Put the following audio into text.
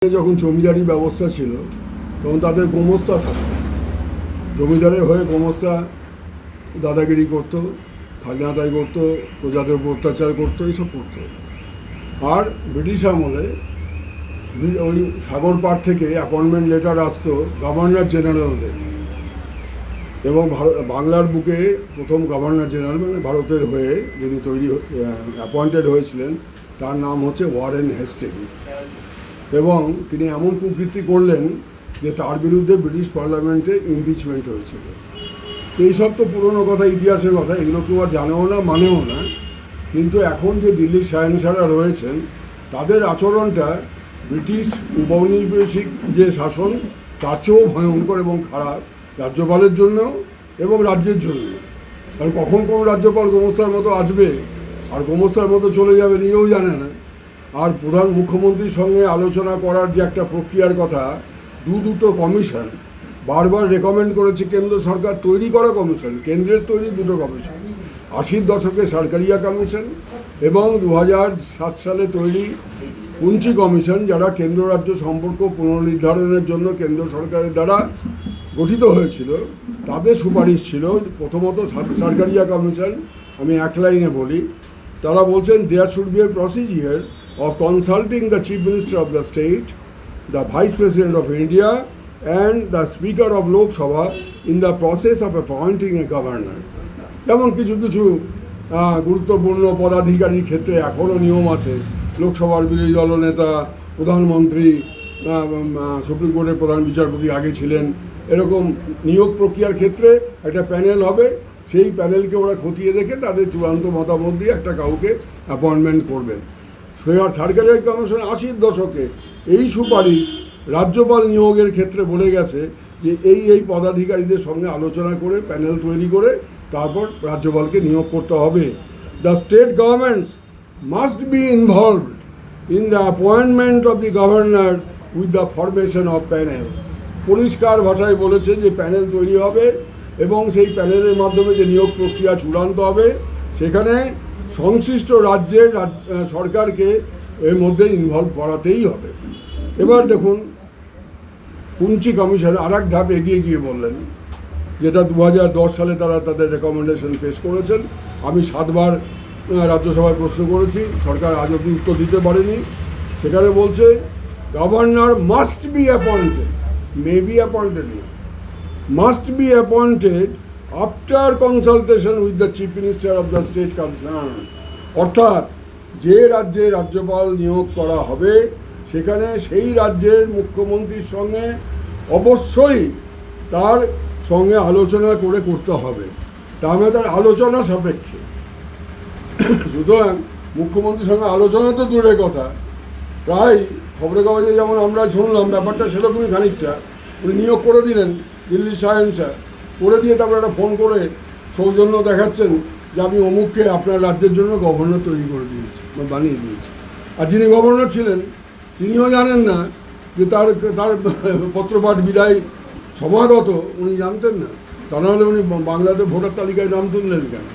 যখন জমিদারি ব্যবস্থা ছিল তখন তাদের গোমস্তা থাকতো, জমিদারের হয়ে গোমস্তা দাদাগিরি করতো, খাজনা আদায় করতো, প্রজাদের উপর অত্যাচার করতো, এইসব করতো। আর ব্রিটিশ আমলে ওই সাগর পাড় থেকে অ্যাপয়েন্টমেন্ট লেটার আসতো গভর্নর জেনারেলদের, এবং বাংলার বুকে প্রথম গভর্নর জেনারেল মানে ভারতের হয়ে যিনি অ্যাপয়েন্টেড হয়েছিলেন তার নাম হচ্ছে ওয়ারেন হেস্টিংস। এবং তিনি এমন কুকীর্তি করলেন যে তার বিরুদ্ধে ব্রিটিশ পার্লামেন্টে ইমপিচমেন্ট হয়েছিল। এইসব তো পুরনো কথা, ইতিহাসের কথা, এগুলো কেউ আর জানেও না, মানেও না। কিন্তু এখন যে দিল্লির শাহেনশাহরা রয়েছেন তাদের আচরণটা ব্রিটিশ উপনিবেশিক যে শাসন তার চেয়েও ভয়ঙ্কর এবং খারাপ, রাজ্যপালের জন্য এবং রাজ্যের জন্য। কারণ কখন কোন রাজ্যপাল গোমস্তার মতো আসবে আর গোমস্তার মতো চলে যাবে নিজেও জানে না। আর প্রধান মুখ্যমন্ত্রীর সঙ্গে আলোচনা করার যে একটা প্রক্রিয়ার কথা, দুটো কমিশন বারবার রেকমেন্ড করেছে কেন্দ্র সরকার তৈরি করা কমিশন, কেন্দ্রের তৈরি দুটো কমিশন, 80-র দশকে সরকারিয়া কমিশন এবং 2007 সালে তৈরি পুঞ্চি কমিশন, যারা কেন্দ্র রাজ্য সম্পর্ক পুনর্নির্ধারণের জন্য কেন্দ্র সরকারের দ্বারা গঠিত হয়েছিল। তাদের সুপারিশ ছিল প্রথমত সরকারিয়া কমিশন, আমি এক লাইনে বলি, তারা বলছেন there should be a procedure of consulting the Chief Minister of the state, the Vice President of India and the Speaker of Lok Sabha in the process of appointing a governor. যেমন কিছু কিছু গুরুত্বপূর্ণ পদাধিকারীর ক্ষেত্রে এখনও নিয়ম আছে, লোকসভার বিরোধী দলনেতা, প্রধানমন্ত্রী, সুপ্রিম কোর্টের প্রধান বিচারপতি আগে ছিলেন, এরকম নিয়োগ প্রক্রিয়ার ক্ষেত্রে একটা প্যানেল হবে, সেই প্যানেলকে ওরা খতিয়ে দেখে তাদের চূড়ান্ত মতামত দিয়ে একটা কাউকে অ্যাপয়েন্টমেন্ট করবেন। সরকারি কমিশন 80-র দশকে এই সুপারিশ রাজ্যপাল নিয়োগের ক্ষেত্রে বলে গেছে যে এই পদাধিকারীদের সঙ্গে আলোচনা করে প্যানেল তৈরি করে তারপর রাজ্যপালকে নিয়োগ করতে হবে। The state governments must be involved in the appointment of the governor with the formation of panels. পরিষ্কার ভাষায় বলেছে যে প্যানেল তৈরি হবে এবং সেই প্যানেলের মাধ্যমে যে নিয়োগ প্রক্রিয়া চূড়ান্ত হবে সেখানে সংশ্লিষ্ট রাজ্যের সরকারকে এর মধ্যে ইনভলভ করাতেই হবে। এবার দেখুন, পুঞ্চি কমিশন আর এক ধাপ এগিয়ে গিয়ে বললেন, যেটা 2010 সালে তারা তাদের রেকমেন্ডেশন পেশ করেছেন। আমি 7 বার রাজ্যসভায় প্রশ্ন করেছি, সরকার আজ অবধি উত্তর দিতে পারেনি। সেখানে বলছে governor must be appointed, may be appointed, must be appointed after consultation with the chief minister of the state concern. অর্থাৎ যে রাজ্যে রাজ্যপাল নিয়োগ করা হবে সেখানে সেই রাজ্যের মুখ্যমন্ত্রীর সঙ্গে অবশ্যই তার সঙ্গে আলোচনা করে করতে হবে, তার মানে তার আলোচনা সাপেক্ষে। সুতরাং মুখ্যমন্ত্রীর সঙ্গে আলোচনা তো দূরের কথা, প্রায় খবরের কাগজে যেমন আমরা শুনলাম ব্যাপারটা সেরকমই খানিকটা। উনি নিয়োগ করে দিলেন দিল্লির শাহেনশাহ, করে দিয়ে তারপরে একটা ফোন করে সৌজন্য দেখাচ্ছেন যে আমি অমুককে আপনার রাজ্যের জন্য গভর্নর তৈরি করে দিয়েছি, বানিয়ে দিয়েছি। আর যিনি গভর্নর ছিলেন তিনিও জানেন না যে তার পত্রপাঠ বিদায় সমাগত, উনি জানতেন না। তা নাহলে উনি বাংলাদেশ ভোটার তালিকায় নাম তুললেন কেন?